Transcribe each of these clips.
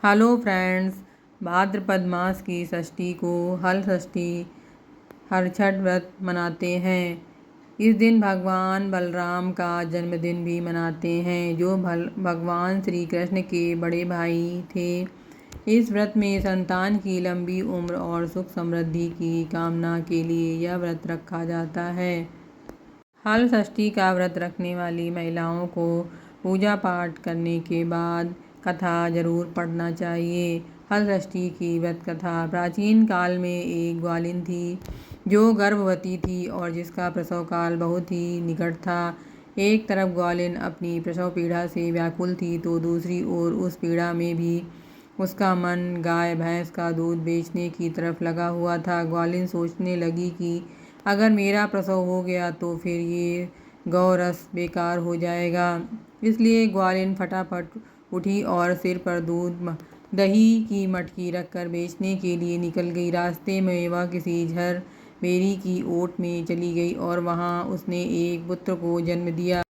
Hello friends, भाद्रपद मास की षष्ठी को हल षष्ठी हरछठ व्रत मनाते हैं। इस दिन भगवान बलराम का जन्मदिन भी मनाते हैं, जो भगवान श्री कृष्ण के बड़े भाई थे। इस व्रत में संतान की लंबी उम्र और सुख समृद्धि की कामना के लिए यह व्रत रखा जाता है। हल षष्ठी का व्रत रखने वाली महिलाओं को पूजा पाठ करने के बाद कथा जरूर पढ़ना चाहिए। हल षष्ठी की व्रत कथा। प्राचीन काल में एक ग्वालिन थी जो गर्भवती थी और जिसका प्रसव काल बहुत ही निकट था। एक तरफ ग्वालिन अपनी प्रसव पीड़ा से व्याकुल थी तो दूसरी ओर उस पीड़ा में भी उसका मन गाय भैंस का दूध बेचने की तरफ लगा हुआ था। ग्वालिन सोचने लगी कि अगर मेरा प्रसव हो गया तो फिर ये गौरस बेकार हो जाएगा। इसलिए ग्वालिन फटाफट उठी और सिर पर दूध दही की मटकी रखकर बेचने के लिए निकल गई। रास्ते में वह किसी झरबेरी की ओट में चली गई और वहाँ उसने एक पुत्र को जन्म दिया।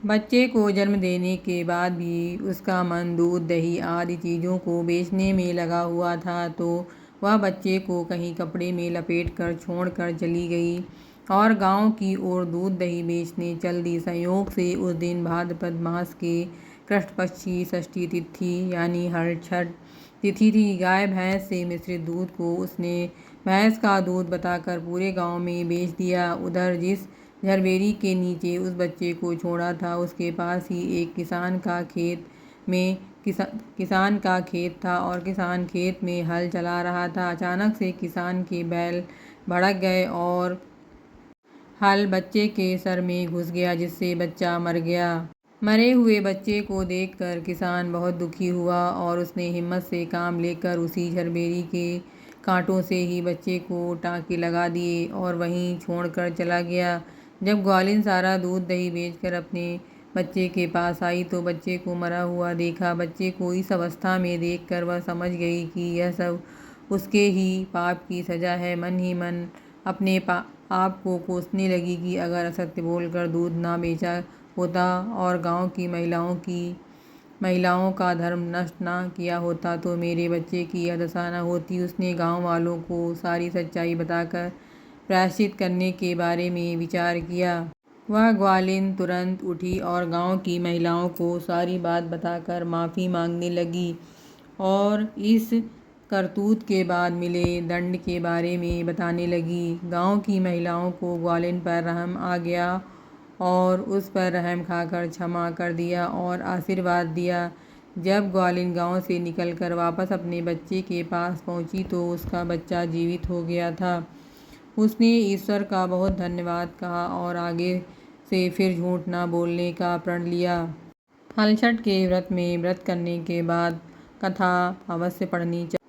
बच्चे को जन्म देने के बाद भी उसका मन दूध दही आदि चीज़ों को बेचने में लगा हुआ था, तो वह बच्चे को कहीं कपड़े में लपेटकर छोड़कर चली गई और गांव की ओर दूध दही बेचने चल दी। संयोग से उस दिन भाद्रपद मास के कृष्ण पक्ष की षष्ठी तिथि यानी हरछठ तिथि थी। गाय भैंस से मिश्रित दूध को उसने भैंस का दूध बताकर पूरे गांव में बेच दिया। उधर जिस झरबेरी के नीचे उस बच्चे को छोड़ा था उसके पास ही एक किसान का खेत था और किसान खेत में हल चला रहा था। अचानक से किसान के बैल भड़क गए और हल बच्चे के सर में घुस गया, जिससे बच्चा मर गया। मरे हुए बच्चे को देखकर किसान बहुत दुखी हुआ और उसने हिम्मत से काम लेकर उसी झरबेरी के कांटों से ही बच्चे को टाँके लगा दिए और वहीं छोड़कर चला गया। जब ग्वालिन सारा दूध दही बेचकर अपने बच्चे के पास आई तो बच्चे को मरा हुआ देखा। बच्चे को इस अवस्था में देखकर वह समझ गई कि यह सब उसके ही पाप की सजा है। मन ही मन अपने आप को कोसने लगी कि अगर असत्य बोलकर दूध ना बेचा होता और गांव की महिलाओं का धर्म नष्ट ना किया होता तो मेरे बच्चे की यह दशा न होती। उसने गांव वालों को सारी सच्चाई बताकर प्रायश्चित करने के बारे में विचार किया। वह ग्वालिन तुरंत उठी और गांव की महिलाओं को सारी बात बताकर माफ़ी मांगने लगी और इस करतूत के बाद मिले दंड के बारे में बताने लगी। गांव की महिलाओं को ग्वालिन पर रहम आ गया और उस पर रहम खाकर क्षमा कर दिया और आशीर्वाद दिया। जब ग्वालिन गांव से निकलकर वापस अपने बच्चे के पास पहुंची तो उसका बच्चा जीवित हो गया था। उसने ईश्वर का बहुत धन्यवाद कहा और आगे से फिर झूठ न बोलने का प्रण लिया। हलछठ के व्रत में व्रत करने के बाद कथा अवश्य पढ़नी चाहिए।